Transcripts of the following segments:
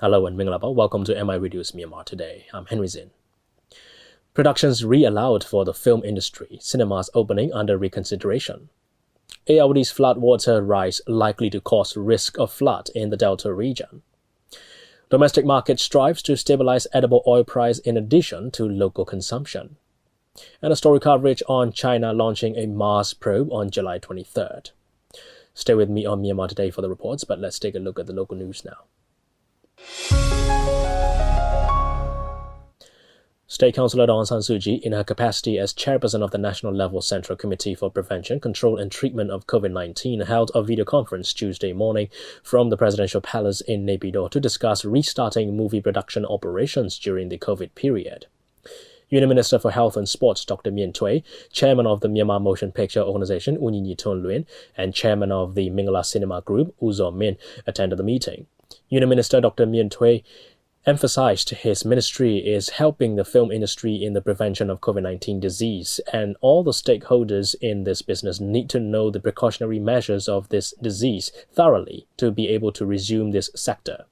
Hello and Mingalaba, welcome to MI Radio's Myanmar Today. I'm Henry Zin. Productions re-allowed for the film industry, cinemas opening under reconsideration. Ayayewady's floodwater rise likely to cause risk of flood in the Delta region. Domestic market strives to stabilize edible oil price in addition to local consumption. And a story coverage on China launching a Mars probe on July 23rd. Stay with me on Myanmar Today for the reports, but let's take a look at the local news now. State Councillor Aung San Suu Kyi, in her capacity as chairperson of the National Level Central Committee for Prevention, Control and Treatment of COVID-19, held a video conference Tuesday morning from the Presidential Palace in Naypyidaw to discuss restarting movie production operations during the COVID period. Union Minister for Health and Sports Dr. Myen Tway, Chairman of the Myanmar Motion Picture Organisation Unyinyi Thonluin, and Chairman of the Mingala Cinema Group Uzo Min attended the meeting. Union Minister Dr. Myen Tway emphasized his ministry is helping the film industry in the prevention of COVID-19 disease, and all the stakeholders in this business need to know the precautionary measures of this disease thoroughly to be able to resume this sector.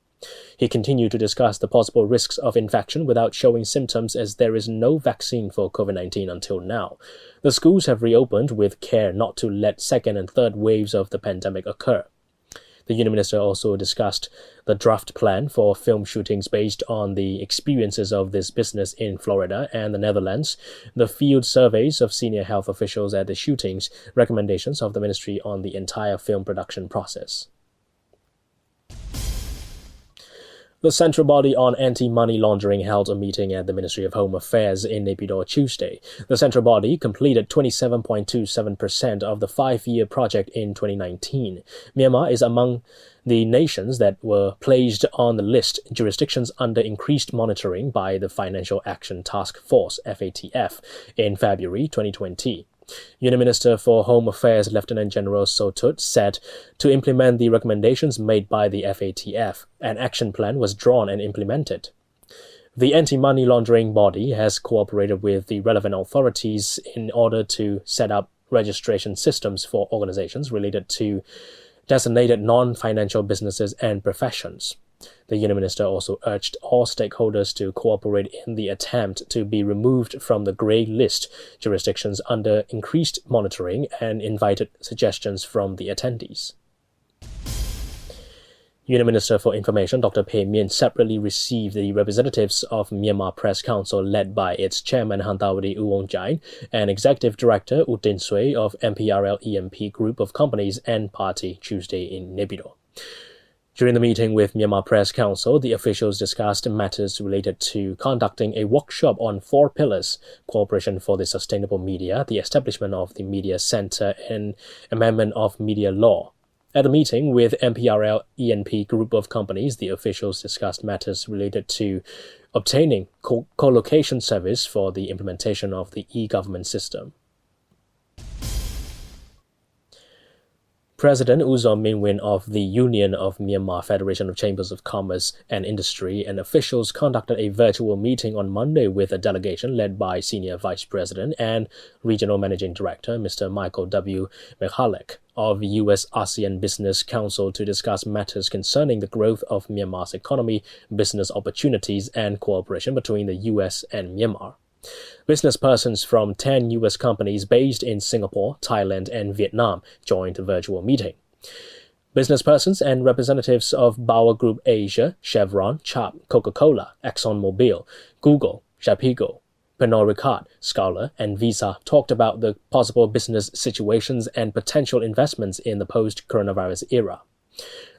He continued to discuss the possible risks of infection without showing symptoms, as there is no vaccine for COVID-19 until now. The schools have reopened with care not to let second and third waves of the pandemic occur. The Union Minister also discussed the draft plan for film shootings based on the experiences of this business in Florida and the Netherlands, the field surveys of senior health officials at the shootings, recommendations of the ministry on the entire film production process. The Central Body on Anti-Money Laundering held a meeting at the Ministry of Home Affairs in Naypyidaw Tuesday. The Central Body completed 27.27% of the 5-year project in 2019. Myanmar is among the nations that were placed on the list, jurisdictions under increased monitoring by the Financial Action Task Force, FATF, in February 2020. Union Minister for Home Affairs Lieutenant General Sotut said to implement the recommendations made by the FATF, an action plan was drawn and implemented. The anti-money laundering body has cooperated with the relevant authorities in order to set up registration systems for organizations related to designated non-financial businesses and professions. The Union Minister also urged all stakeholders to cooperate in the attempt to be removed from the grey list, jurisdictions under increased monitoring, and invited suggestions from the attendees. Union Minister for Information Dr. Pei Myen separately received the representatives of Myanmar Press Council led by its chairman Ayeyawady Uwongjain and Executive Director U Tin Sui of MPRL EMP Group of Companies and Party Tuesday in Naypyidaw. During the meeting with Myanmar Press Council, the officials discussed matters related to conducting a workshop on 4 pillars: cooperation for the sustainable media, the establishment of the media center, and amendment of media law. At the meeting with MPRL ENP Group of Companies, the officials discussed matters related to obtaining co-location service for the implementation of the e-government system. President Uzo Min of the Union of Myanmar Federation of Chambers of Commerce and Industry and officials conducted a virtual meeting on Monday with a delegation led by Senior Vice President and Regional Managing Director Mr. Michael W. Michalek of U.S. ASEAN Business Council to discuss matters concerning the growth of Myanmar's economy, business opportunities, and cooperation between the U.S. and Myanmar. Business persons from 10 U.S. companies based in Singapore, Thailand, and Vietnam joined the virtual meeting. Business persons and representatives of Bauer Group Asia, Chevron, Sharp, Coca-Cola, ExxonMobil, Google, Shapigo, Pernod Ricard, Scholar, and Visa talked about the possible business situations and potential investments in the post-coronavirus era.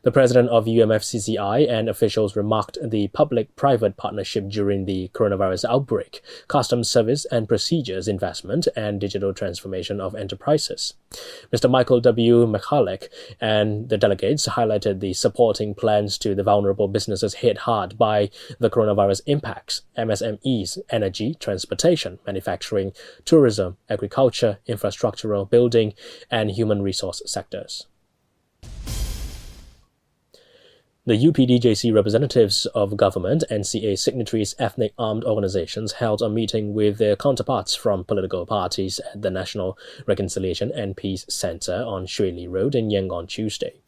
The president of UMFCCI and officials remarked the public-private partnership during the coronavirus outbreak, customs service and procedures investment, and digital transformation of enterprises. Mr. Michael W. Michalek and the delegates highlighted the supporting plans to the vulnerable businesses hit hard by the coronavirus impacts: MSMEs, energy, transportation, manufacturing, tourism, agriculture, infrastructural, building, and human resource sectors. The UPDJC representatives of government, NCA signatories, ethnic armed organizations held a meeting with their counterparts from political parties at the National Reconciliation and Peace Center on Shui Li Road in Yangon Tuesday.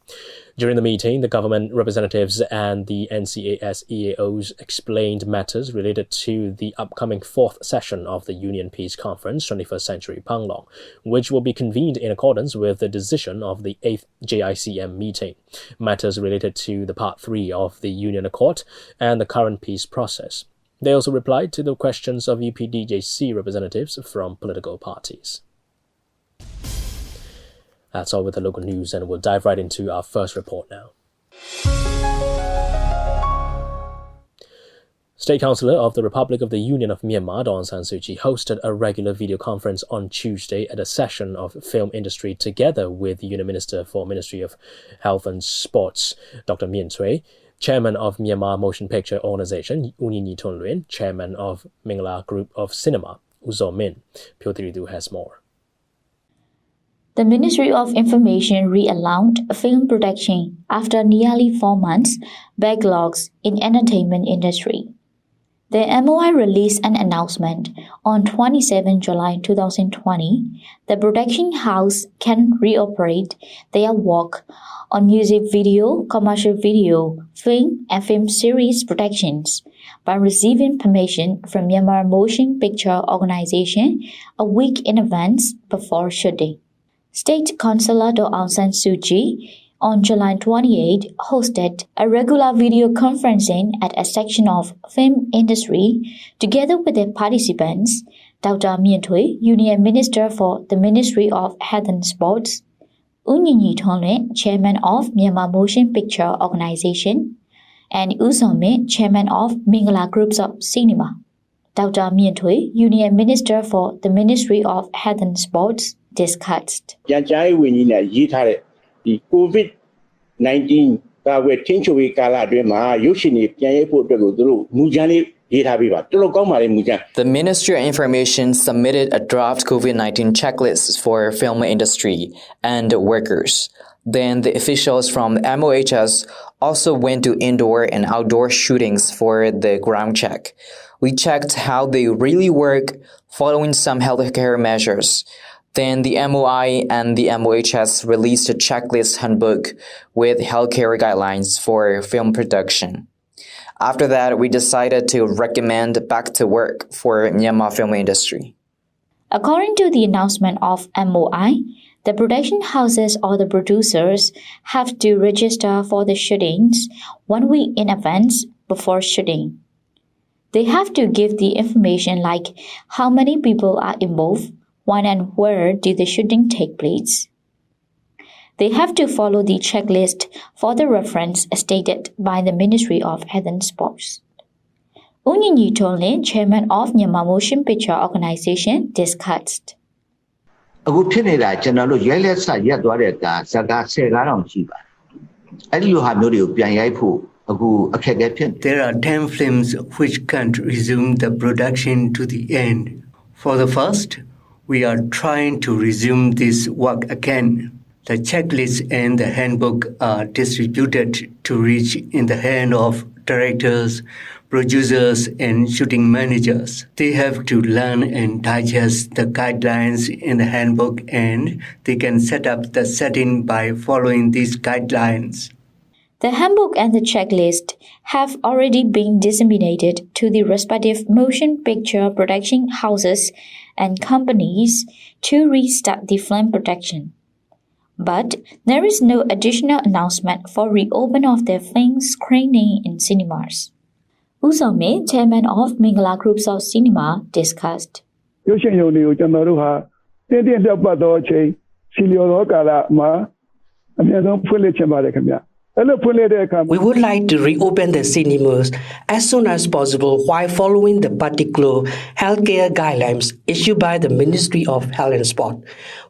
During the meeting, the government representatives and the NCAS EAOs explained matters related to the upcoming fourth session of the Union Peace Conference 21st Century Panglong, which will be convened in accordance with the decision of the 8th JICM meeting. Matters related to the Part 3 of the Union Accord and the current peace process. They also replied to the questions of UPDJC representatives from political parties. That's all with the local news, and we'll dive right into our first report now. State Councillor of the Republic of the Union of Myanmar, Aung San Suu Kyi, hosted a regular video conference on Tuesday at a session of film industry together with the Union Minister for Ministry of Health and Sports, Dr. Mien Tsui, Chairman of Myanmar Motion Picture Organization, Unyi Tonluin, Chairman of Mingla Group of Cinema, Uzo Min. Pyo 32 has more. The Ministry of Information realigned film production after nearly 4 months backlogs in entertainment industry. The MOI released an announcement on 27 July 2020 that production house can reoperate their work on music video, commercial video, film and film series productions by receiving permission from Myanmar Motion Picture Organization a week in advance before shooting. State Councillor Aung San Suu Kyi on July 28 hosted a regular video conferencing at a section of film industry together with the participants, Dr. Mien Tsui, Union Minister for the Ministry of Health and Sports, Unyi Tonluin, Chairman of Myanmar Motion Picture Organization, and Uzo Min, Chairman of Mingla Groups of Cinema. Dr. Mien Tsui, Union Minister for the Ministry of Health and Sports, discussed. COVID-19 The Ministry of Information submitted a draft COVID-19 checklist for film industry and workers. Then the officials from MOHS also went to indoor and outdoor shootings for the ground check. We checked how they really work following some healthcare measures. Then the MOI and the MOHS released a checklist handbook with healthcare guidelines for film production. After that, we decided to recommend back to work for Myanmar film industry. According to the announcement of MOI, the production houses or the producers have to register for the shootings 1 week in advance before shooting. They have to give the information like how many people are involved, when and where did the shooting take place. They have to follow the checklist for the reference stated by the Ministry of Health and Sports. Unyi Tonluin, Chairman of Myanmar Motion Picture Organization, discussed. There are 10 films which can't resume the production to the end. For the first, we are trying to resume this work again. The checklist and the handbook are distributed to reach in the hand of directors, producers, and shooting managers. They have to learn and digest the guidelines in the handbook, and they can set up the setting by following these guidelines. The handbook and the checklist have already been disseminated to the respective motion picture production houses and companies to restart the film production. But there is no additional announcement for reopen of the film screening in cinemas. Uzo Min, Chairman of Mingla Groups of Cinema, discussed. We would like to reopen the cinemas as soon as possible while following the particular healthcare guidelines issued by the Ministry of Health and Sport.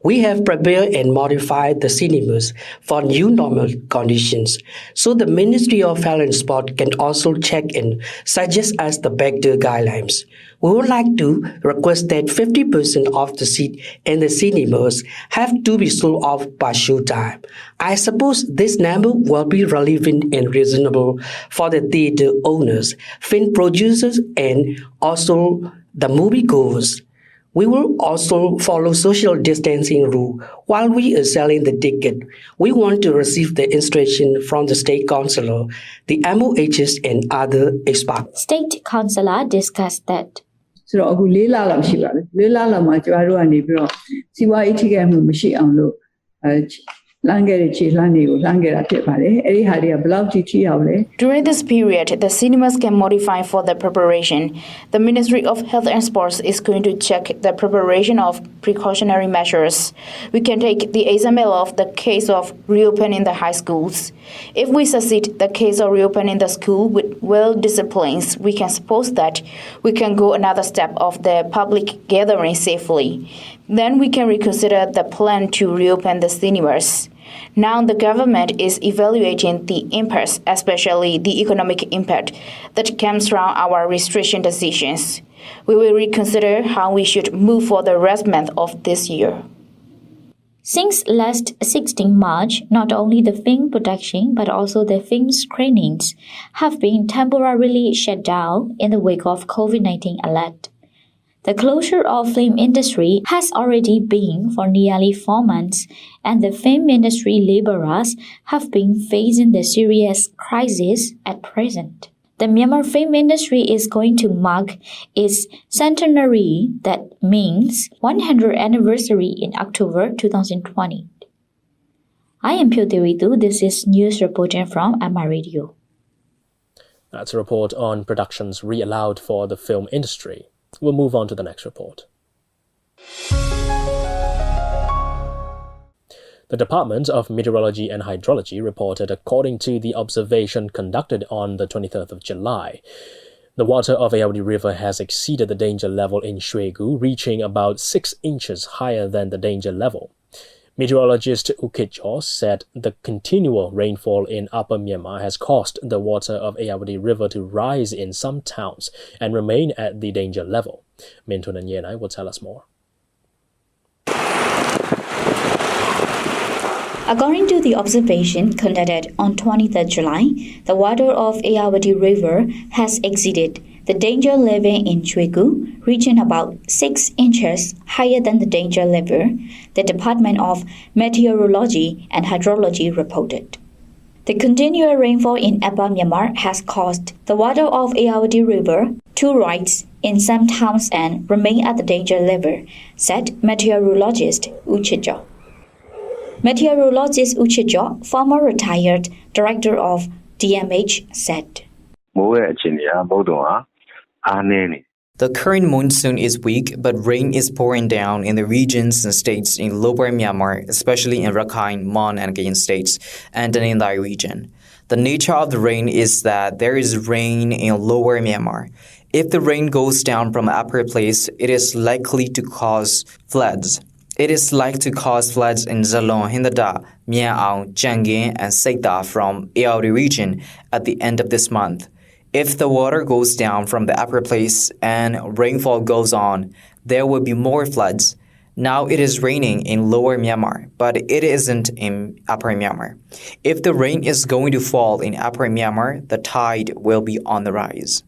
We have prepared and modified the cinemas for new normal conditions, so the Ministry of Health and Sport can also check and suggest us the better guidelines. We would like to request that 50% of the seats in the cinemas have to be sold off by showtime. I suppose this number will be relevant and reasonable for the theater owners, film producers, and also the moviegoers. We will also follow social distancing rule while we are selling the ticket. We want to receive the instruction from the state councillor, the MOHs and other experts. State Councillor discussed that. ဆိုတော့အခု၄လလောက်ရှိပါပြီ၄လလောက်မှာကျမတို့ကနေပြီးတော့စီးပွားရေးထိခိုက်မှုမရှိအောင်လို့လမ်းခဲ့တဲ့ခြေလှမ်းတွေကိုလမ်းခဲ့တာဖြစ်ပါတယ်အဲ့ဒီဟာတွေကဘယ်လောက်ထိအောင်လဲ During this period, the cinemas can modify for the preparation. The Ministry of Health and Sports is going to check the preparation of precautionary measures. We can take the example of the case of reopening the high schools. If we succeed the case of reopening the school with well disciplines, we can suppose that we can go another step of the public gathering safely. Then we can reconsider the plan to reopen the cinemas. Now the government is evaluating the impacts, especially the economic impact that comes from our restriction decisions. We will reconsider how we should move for the rest month of this year. Since last 16 March, not only the film production but also the film screenings have been temporarily shut down in the wake of COVID-19 alert. The closure of film industry has already been for nearly 4 months, and the film industry laborers have been facing the serious crisis at present. The Myanmar film industry is going to mark its centenary, that means 100th anniversary in October 2020. I am Pyo Deweytu. This is news reporting from Myanmar Radio. That's a report on productions re-allowed for the film industry. We'll move on to the next report. The Department of Meteorology and Hydrology reported, according to the observation conducted on the 23rd of July, the water of Ayeyawady River has exceeded the danger level in Shwegu, reaching about 6 inches higher than the danger level. Meteorologist Ukitjo said the continual rainfall in Upper Myanmar has caused the water of Ayeyawady River to rise in some towns and remain at the danger level. Mintun and Yenai will tell us more. According to the observation conducted on 23rd July, the water of Ayeyawady River has exceeded the danger level in Shwegu, reaching about 6 inches higher than the danger level, the Department of Meteorology and Hydrology reported. The continual rainfall in Upper Myanmar has caused the water of Ayeyawady River to rise in some towns and remain at the danger level, said meteorologist Uchidjo. Meteorologist Uchidjo, former retired director of DMH, said. The current monsoon is weak, but rain is pouring down in the regions and states in Lower Myanmar, especially in Rakhine, Mon and Kayin states, and the Nindai region. The nature of the rain is that there is rain in Lower Myanmar. If the rain goes down from an upper place, it is likely to cause floods. It is likely to cause floods in Zalon, Hindada, Miao, Jangin, and Seita from Ayeyawady region at the end of this month. If the water goes down from the upper place and rainfall goes on, there will be more floods. Now it is raining in Lower Myanmar, but it isn't in Upper Myanmar. If the rain is going to fall in Upper Myanmar, the tide will be on the rise.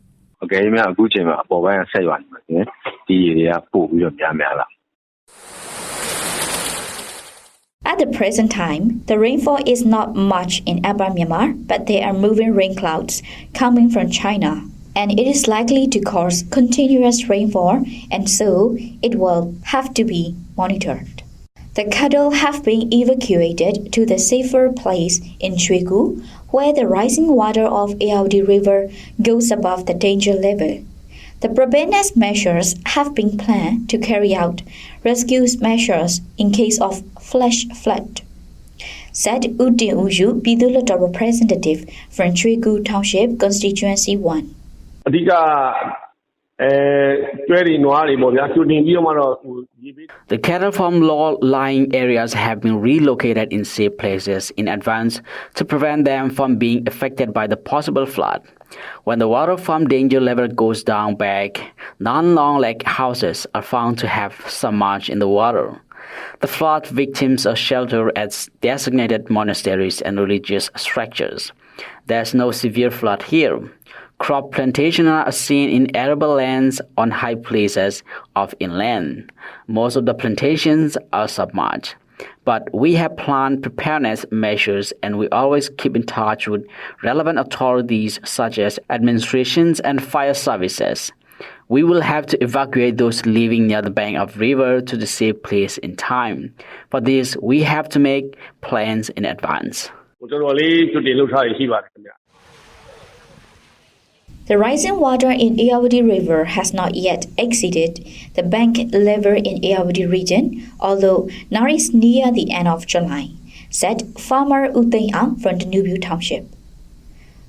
At the present time, the rainfall is not much in Upper Myanmar, but there are moving rain clouds coming from China, and it is likely to cause continuous rainfall, and so it will have to be monitored. The cattle have been evacuated to the safer place in Shwegu, where the rising water of Ayeyawady River goes above the danger level. The preparedness measures have been planned to carry out rescue measures in case of flash flood, said Udin Uju, Bidulator representative from Shwegu Township, Constituency 1. The cattle from low-lying areas have been relocated in safe places in advance to prevent them from being affected by the possible flood. When the water from danger level goes down back, non-long lake houses are found to have submerged in the water. The flood victims are sheltered at designated monasteries and religious structures. There's no severe flood here. Crop plantations are seen in arable lands on high places of inland. Most of the plantations are submerged. But we have plant preparedness measures and we always keep in touch with relevant authorities such as administrations and fire services. We will have to evacuate those living near the bank of river to the safe place in time. For this, we have to make plans in advance. The rising water in Ayeyawady River has not yet exceeded the bank level in Ayeyawady region, although now is near the end of July, said farmer Ayeyawady from the Nubu Township.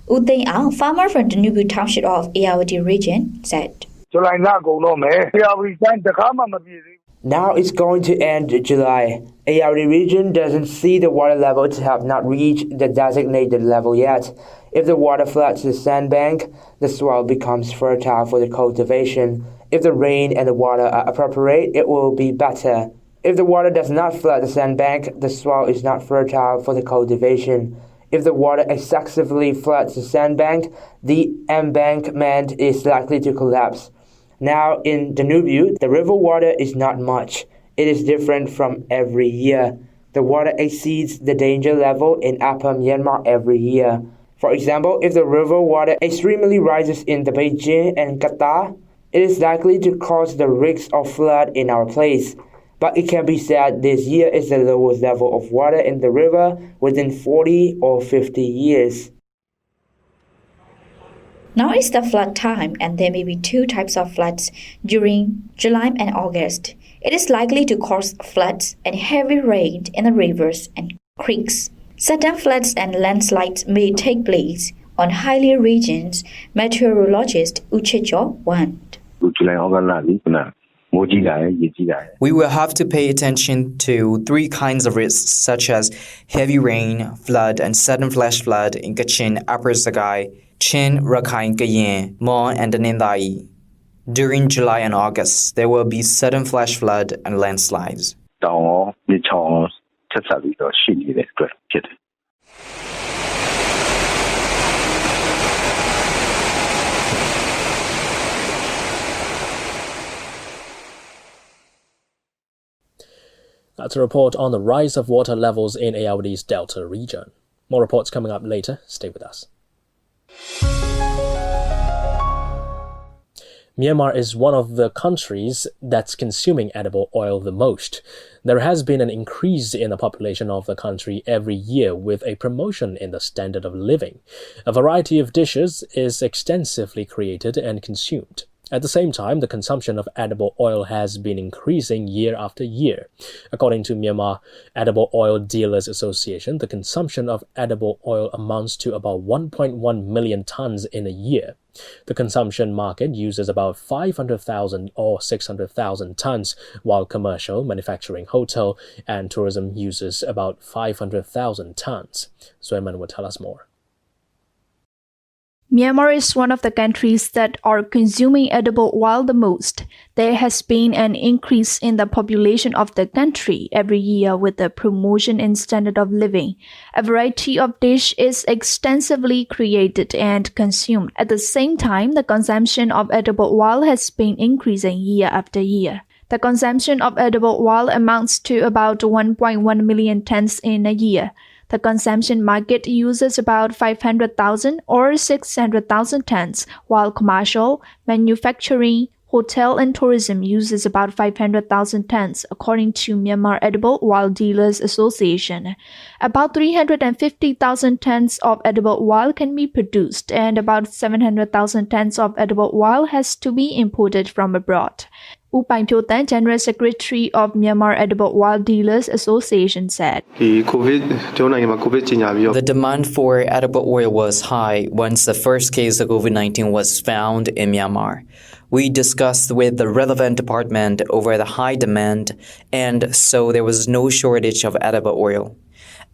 Ayeyawady, farmer from the Nubu Township of Ayeyawady region, said, Now it's going to end July. Ayeyawady region doesn't see the water level to have not reached the designated level yet. If the water floods the sandbank, the soil becomes fertile for the cultivation. If the rain and the water are appropriate, it will be better. If the water does not flood the sandbank, the soil is not fertile for the cultivation. If the water excessively floods the sandbank, the embankment is likely to collapse. Now in Danube, the river water is not much. It is different from every year. The water exceeds the danger level in Upper Myanmar every year. For example, if the river water extremely rises in the Beijing and Qatar, it is likely to cause the risk of flood in our place. But it can be said this year is the lowest level of water in the river within 40 or 50 years. Now is the flood time and there may be two types of floods during July and August. It is likely to cause floods and heavy rain in the rivers and creeks. Certain floods and landslides may take place on highly regions, meteorologist Uchecho warned. We will have to pay attention to three kinds of risks such as heavy rain, flood, and sudden flash flood in Kachin, Upper Sagai, Chin, Rakhine, Kayin, Mon, and Nindai. During July and August, there will be sudden flash flood and landslides. That's a report on the rise of water levels in Ayawady's Delta region. More reports coming up later. Stay with us. Myanmar is one of the countries that's consuming edible oil the most. There has been an increase in the population of the country every year with a promotion in the standard of living. A variety of dishes is extensively created and consumed. At the same time, the consumption of edible oil has been increasing year after year. According to Myanmar Edible Oil Dealers Association, the consumption of edible oil amounts to about 1.1 million tons in a year. The consumption market uses about 500,000 or 600,000 tons, while commercial, manufacturing, hotel, and tourism uses about 500,000 tons. Sueman will tell us more. Myanmar is one of the countries that are consuming edible oil the most. There has been an increase in the population of the country every year with the promotion in standard of living. A variety of dish is extensively created and consumed. At the same time, the consumption of edible oil has been increasing year after year. The consumption of edible oil amounts to about 1.1 million tons in a year. The consumption market uses about 500,000 or 600,000 tons, while commercial, manufacturing, hotel and tourism uses about 500,000 tons, according to Myanmar Edible Oil Dealers Association. About 350,000 tons of edible oil can be produced, and about 700,000 tons of edible oil has to be imported from abroad. U Paing Phyo Tan, General Secretary of Myanmar Edible Oil Dealers Association, said, The demand for edible oil was high once the first case of COVID-19 was found in Myanmar. We discussed with the relevant department over the high demand, and so there was no shortage of edible oil.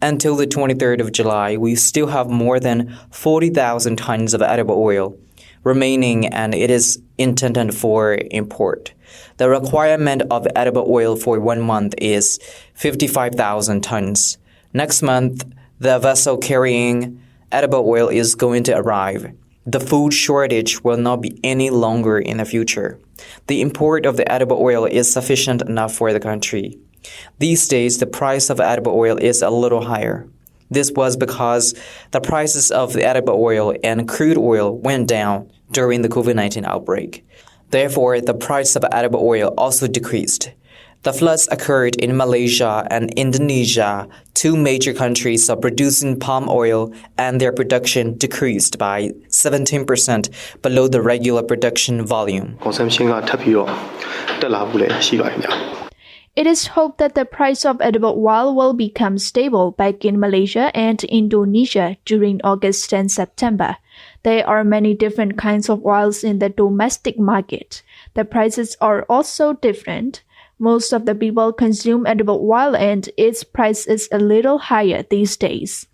Until the 23rd of July, we still have more than 40,000 tons of edible oil remaining, and it is intended for import. The requirement of edible oil for 1 month is 55,000 tons. Next month, the vessel carrying edible oil is going to arrive. The food shortage will not be any longer in the future. The import of the edible oil is sufficient enough for the country. These days, the price of edible oil is a little higher. This was because the prices of the edible oil and crude oil went down during the COVID-19 outbreak. Therefore, the price of edible oil also decreased. The floods occurred in Malaysia and Indonesia, two major countries of producing palm oil, and their production decreased by 17% below the regular production volume. It is hoped that the price of edible oil will become stable back in Malaysia and Indonesia during August and September. There are many different kinds of oils in the domestic market. The prices are also different. Most of the people consume edible oil and its price is a little higher these days.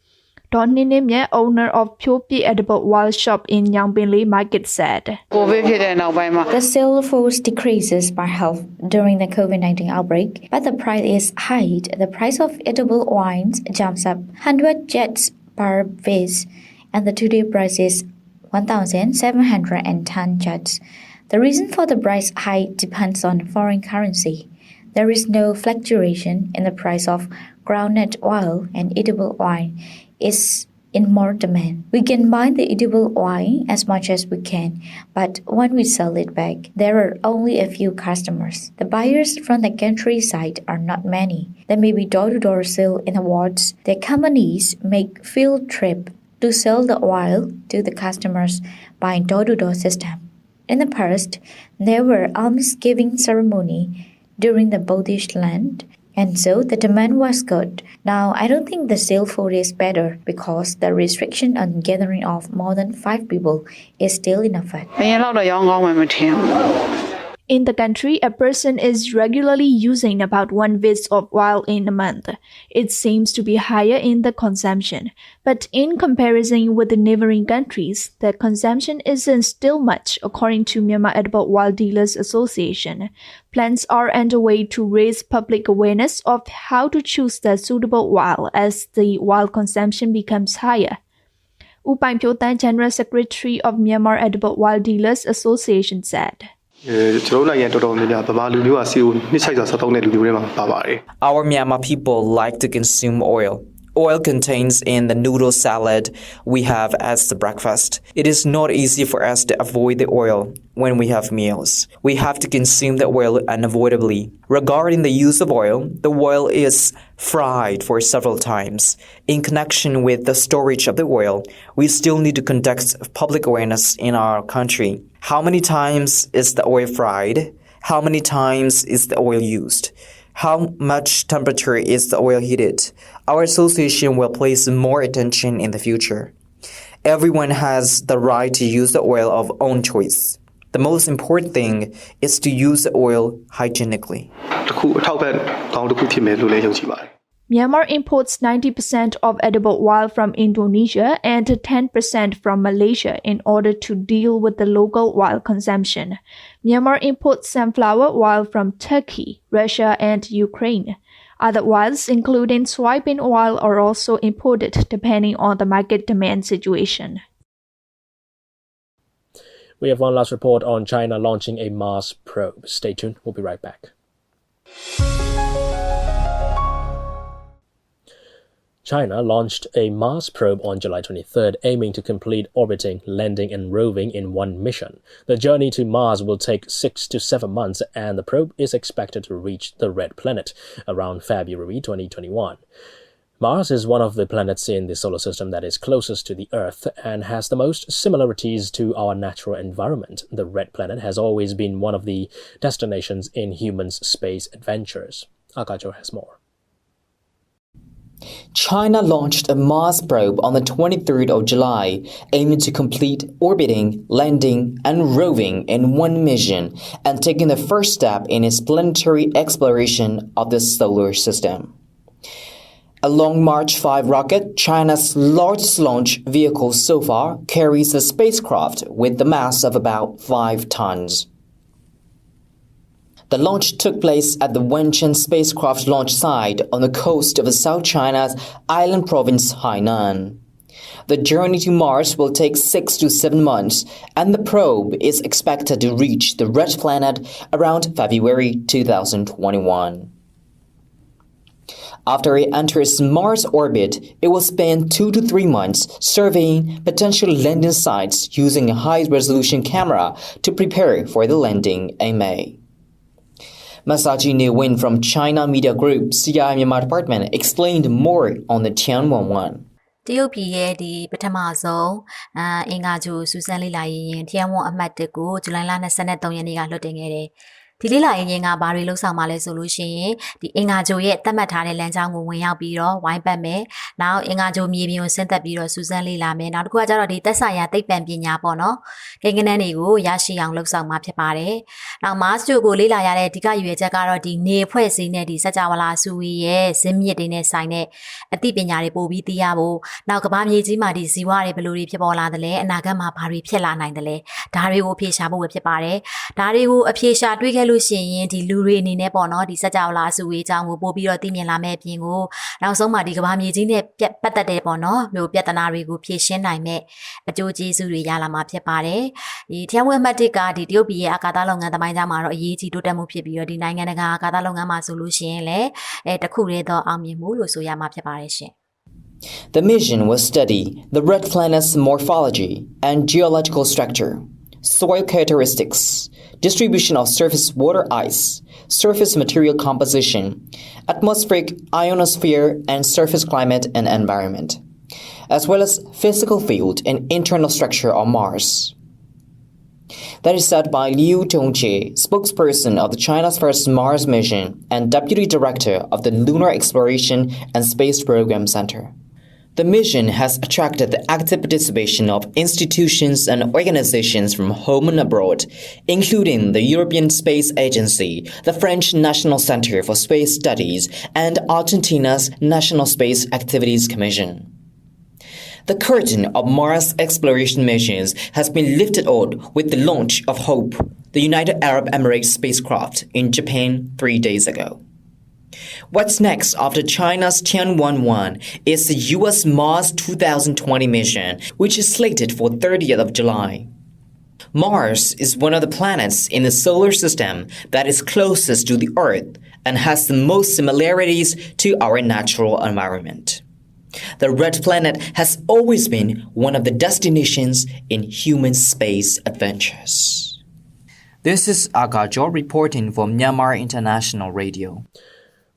Don Ninimye, owner of Pyopi Edible Oil Shop in Yangbinli Market, said, The sales force decreases by half during the COVID-19 outbreak, but the price is high. The price of edible wines jumps up 100 jets per vase, and the today price is 1,710 jets. The reason for the price hike depends on foreign currency. There is no fluctuation in the price of groundnut oil, and edible oil is in more demand. We can buy the edible oil as much as we can, but when we sell it back, there are only a few customers. The buyers from the countryside are not many. There may be door-to-door sale in the wards. The companies make field trip to sell the oil to the customers by door-to-door system. In the past, there were alms-giving ceremony during the Buddhist land, and so the demand was good. Now, I don't think the sale food is better because the restriction on gathering of more than 5 people is still in effect. In the country, a person is regularly using about 1 vase of oil in a month. It seems to be higher in the consumption, but in comparison with the neighboring countries, the consumption isn't still much, according to Myanmar Edible Oil Dealers Association. Plans are underway to raise public awareness of how to choose the suitable oil as the oil consumption becomes higher. U Paing Phyo Tan, General Secretary of Myanmar Edible Oil Dealers Association, said, Our Myanmar people like to consume oil. Oil contains in the noodle salad we have as the breakfast. It is not easy for us to avoid the oil when we have meals. We have to consume the oil unavoidably. Regarding the use of oil, the oil is fried for several times. In connection with the storage of the oil, we still need to conduct public awareness in our country. How many times is the oil fried? How many times is the oil used? How much temperature is the oil heated? Our association will place more attention in the future. Everyone has the right to use the oil of own choice. The most important thing is to use the oil hygienically. Myanmar imports 90% of edible oil from Indonesia and 10% from Malaysia in order to deal with the local oil consumption. Myanmar imports sunflower oil from Turkey, Russia, and Ukraine. Other oils, including soybean oil, are also imported depending on the market demand situation. We have one last report on China launching a Mars probe. Stay tuned, we'll be right back. China launched a Mars probe on July 23rd, aiming to complete orbiting, landing, and roving in one mission. The journey to Mars will take 6 to 7 months, and the probe is expected to reach the Red Planet around February 2021. Mars is one of the planets in the solar system that is closest to the Earth and has the most similarities to our natural environment. The Red Planet has always been one of the destinations in humans' space adventures. Akajo has more. China launched a Mars probe on the 23rd of July, aiming to complete orbiting, landing, and roving in one mission and taking the first step in its planetary exploration of the solar system. A Long March 5 rocket, China's largest launch vehicle so far, carries a spacecraft with the mass of about 5 tons. The launch took place at the Wencheng spacecraft launch site on the coast of South China's island province Hainan. The journey to Mars will take 6 to 7 months, and the probe is expected to reach the red planet around February 2021. After it enters Mars orbit, it will spend 2 to 3 months surveying potential landing sites using a high-resolution camera to prepare for the landing in May. Masaji Nguyen from China Media Group CI Myanmar Department explained more on the Tianwen-1. တရုတ်ပြည်ရဲ့ဒီပထမဆုံးအင်္ဂါဂြိုလ်စူးစမ်းလေ့လာရေးရင်Tianwenအမှတ်1ကိုဇူလိုင်လ23ရက်နေ့ကလွှတ်တင်ခဲ့တယ်။ဒီလေ့လာရေးရင်ကဘာတွေလှုပ်ဆောင်မှလဲဆိုလို့ရှိရင်ဒီအင်္ဂါဂြိုလ်ရဲ့သတ်မှတ်ထားတဲ့လမ်းကြောင်းကိုဝင်ရောက်ပြီးတော့ဝိုင်းပတ်မယ်။နောက်အင်္ဂါဂြိုလ်မြေပြင်ကိုဆင်းသက်ပြီးတော့စူးစမ်းလေ့လာမယ်။နောက်တစ်ခုကကျတော့ဒီသက်ဆိုင်ရာသိပ္ပံပညာပေါ့နော်။ကိန်းဂဏန်းတွေကိုရရှိအောင်လှုပ်ဆောင်မှာဖြစ်ပါတယ်။နောက် Mars ဂြိုလ်ကိုလေ့လာရတဲ့ဒီကရွေချက်ကတော့ဒီနေဖွဲ့စည်းနဲ့ဒီစကြဝဠာစုဝေးရဲ့ဇင်းမြစ်တွေနဲ့ဆိုင်တဲ့အသိပညာတွေပို့ပြီးသိရဖို့နောက်ကမ္ဘာမြေကြီးမှာဒီဇီဝတွေဘယ်လိုတွေဖြစ်ပေါ်လာသလဲအနာဂတ်မှာဘာတွေဖြစ်လာနိုင်သလဲဒါတွေကိုအဖြေရှာဖို့ပဲဖြစ်ပါတယ်။ဒါတွေကိုအဖြေရှာတွေ့ခဲ့လို့ရှိရင်ဒီလူတွေအနေနဲ့ပေါ့နော်ဒီစကြဝဠာစုဝေးအကြောင်းကိုပို့ပြီးတော့သိမြင်လာမဲ့အပြင်ကိုနောက်ဆုံးမှာဒီကမ္ဘာမြေကြီးနဲ့ပတ်သက်တဲ့ပေါ့နော်မျိုးပြဿနာတွေကိုဖြေရှင်းနိုင်မဲ့အကျိုးကျေးဇူးတွေရလာမှာဖြစ်ပါတယ်။ဒီTianwenမှတ်1ကဒီတရုတ်ပြည်ရဲ့အာကာသလုပ်ငန်းသမိုင်းကြားမှာတော့အရေးကြီးတိုးတက်မှုဖြစ်ပြီးတော့ဒီနိုင်ငံတကာအာကာသလုပ်ငန်းမှာဆိုလို့ရှိရင်လည်းတစ်ခုတည်းသောအောင်မြင်မှုလို့ဆိုရမှာဖြစ်ပါတယ်ရှင်။ The mission will study the red planet's morphology and geological structure, soil characteristics, distribution of surface water ice, surface material composition, atmospheric ionosphere and surface climate and environment, as well as physical field and internal structure of Mars. That is said by Liu Dongqie, spokesperson of China's first Mars mission and deputy director of the Lunar Exploration and Space Program Center. The mission has attracted the active participation of institutions and organizations from home and abroad, including the European Space Agency, the French National Center for Space Studies, and Argentina's National Space Activities Commission. The curtain of Mars exploration missions has been lifted out with the launch of HOPE, the United Arab Emirates spacecraft, in Japan 3 days ago. What's next after China's Tianwen-1 is the U.S. Mars 2020 mission, which is slated for 30th of July. Mars is one of the planets in the solar system that is closest to the Earth and has the most similarities to our natural environment. The red planet has always been one of the destinations in human space adventures. This is Agajo reporting for Myanmar International Radio.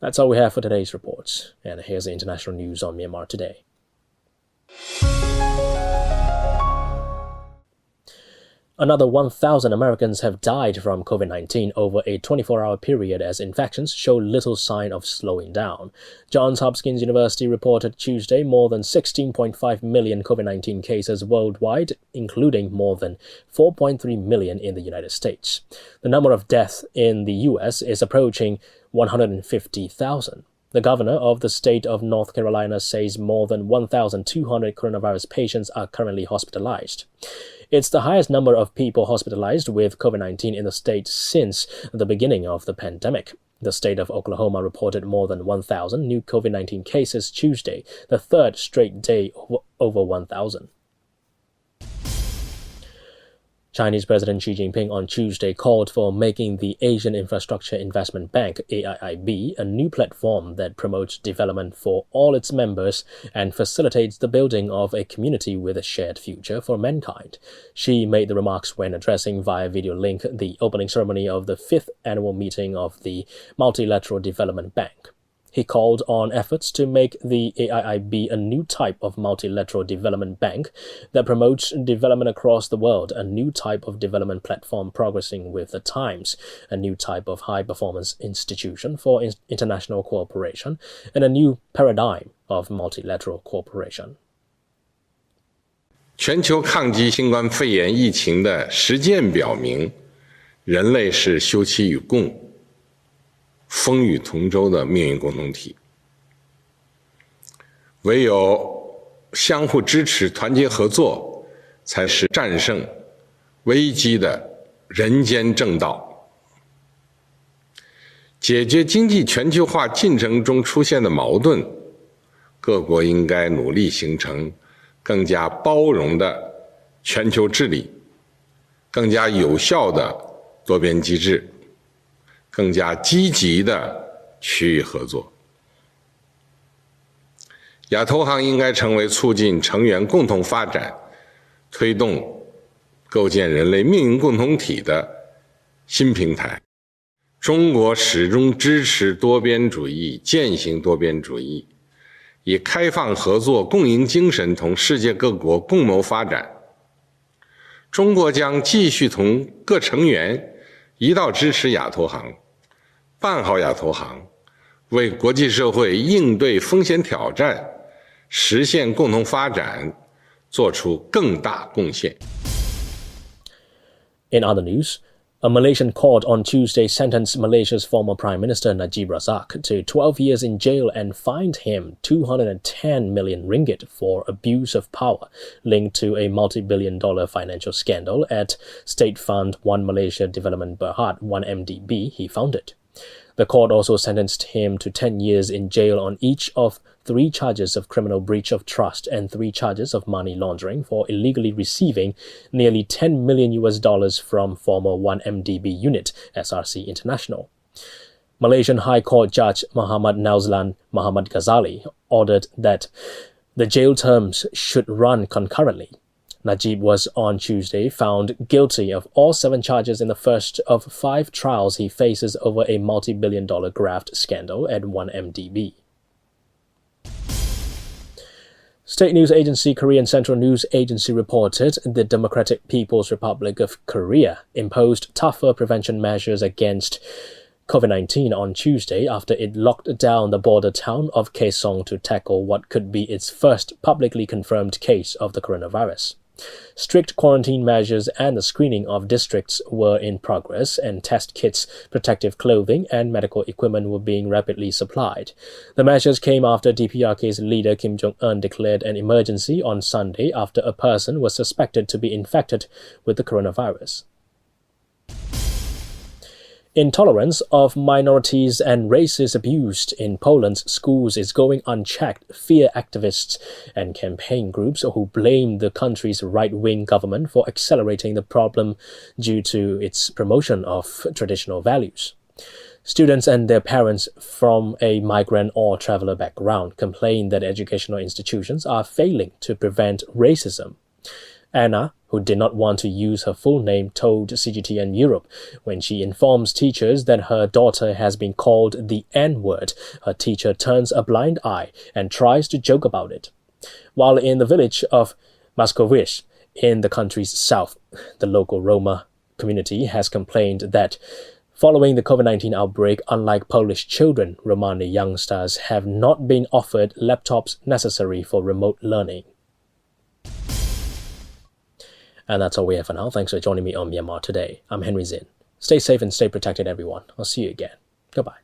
That's all we have for today's reports. And here's the international news on Myanmar Today. Another 1,000 Americans have died from COVID-19 over a 24-hour period as infections show little sign of slowing down. Johns Hopkins University reported Tuesday more than 16.5 million COVID-19 cases worldwide, including more than 4.3 million in the United States. The number of deaths in the U.S. is approaching 150,000. The governor of the state of North Carolina says more than 1,200 coronavirus patients are currently hospitalized. It's the highest number of people hospitalized with COVID-19 in the state since the beginning of the pandemic. The state of Oklahoma reported more than 1,000 new COVID-19 cases Tuesday, the third straight day over 1,000. Chinese President Xi Jinping on Tuesday called for making the Asian Infrastructure Investment Bank, AIIB, a new platform that promotes development for all its members and facilitates the building of a community with a shared future for mankind. Xi made the remarks when addressing via video link the opening ceremony of the 5th annual meeting of the Multilateral Development Bank. He called on efforts to make the AIIB a new type of multilateral development bank that promotes development across the world, a new type of development platform progressing with the times, a new type of high-performance institution for international cooperation, and a new paradigm of multilateral cooperation. 全球抗击新冠肺炎疫情的实践表明，人类是休戚与共、风雨同舟的命运共同体。唯有相互支持、团结合作，才是战胜危机的人间正道。解决经济全球化进程中出现的矛盾，各国应该努力形成更加包容的全球治理，更加有效的多边机制，更加积极的区域合作。亚投行应该成为促进成员共同发展、推动构建人类命运共同体的新平台。中国始终支持多边主义，践行多边主义，以开放合作、共赢精神同世界各国共谋发展。中国将继续同各成员一道支持亚投行，办好亚投行，为国际社会应对风险挑战、实现共同发展做出更大贡献。In other news, a Malaysian court on Tuesday sentenced Malaysia's former Prime Minister Najib Razak to 12 years in jail and fined him 210 million ringgit for abuse of power linked to a multi-billion-dollar financial scandal at State Fund One Malaysia Development Berhad, 1MDB, he founded. The court also sentenced him to 10 years in jail on each of 3 charges of criminal breach of trust and 3 charges of money laundering for illegally receiving nearly $10 million from former 1MDB unit, SRC International. Malaysian High Court Judge Muhammad Nauzlan Muhammad Ghazali ordered that the jail terms should run concurrently. Najib was on Tuesday found guilty of all 7 charges in the first of 5 trials he faces over a multi-billion-dollar graft scandal at 1MDB. State news agency Korean Central News Agency reported the Democratic People's Republic of Korea imposed tougher prevention measures against COVID-19 on Tuesday after it locked down the border town of Kaesong to tackle what could be its first publicly confirmed case of the coronavirus. Strict quarantine measures and the screening of districts were in progress, and test kits, protective clothing, and medical equipment were being rapidly supplied. The measures came after DPRK's leader Kim Jong-un declared an emergency on Sunday after a person was suspected to be infected with the coronavirus. Intolerance of minorities and races abused in Poland's schools is going unchecked, fear activists and campaign groups who blame the country's right-wing government for accelerating the problem due to its promotion of traditional values. Students and their parents from a migrant or traveler background complain that educational institutions are failing to prevent racism. Anna, who did not want to use her full name, told CGTN Europe when she informs teachers that her daughter has been called the N-word, her teacher turns a blind eye and tries to joke about it. While in the village of Maskowice, in the country's south, the local Roma community has complained that following the COVID-19 outbreak, unlike Polish children, Romani youngsters have not been offered laptops necessary for remote learning. And that's all we have for now. Thanks for joining me on Myanmar Today. I'm Henry Zin. Stay safe and stay protected, everyone. I'll see you again. Goodbye.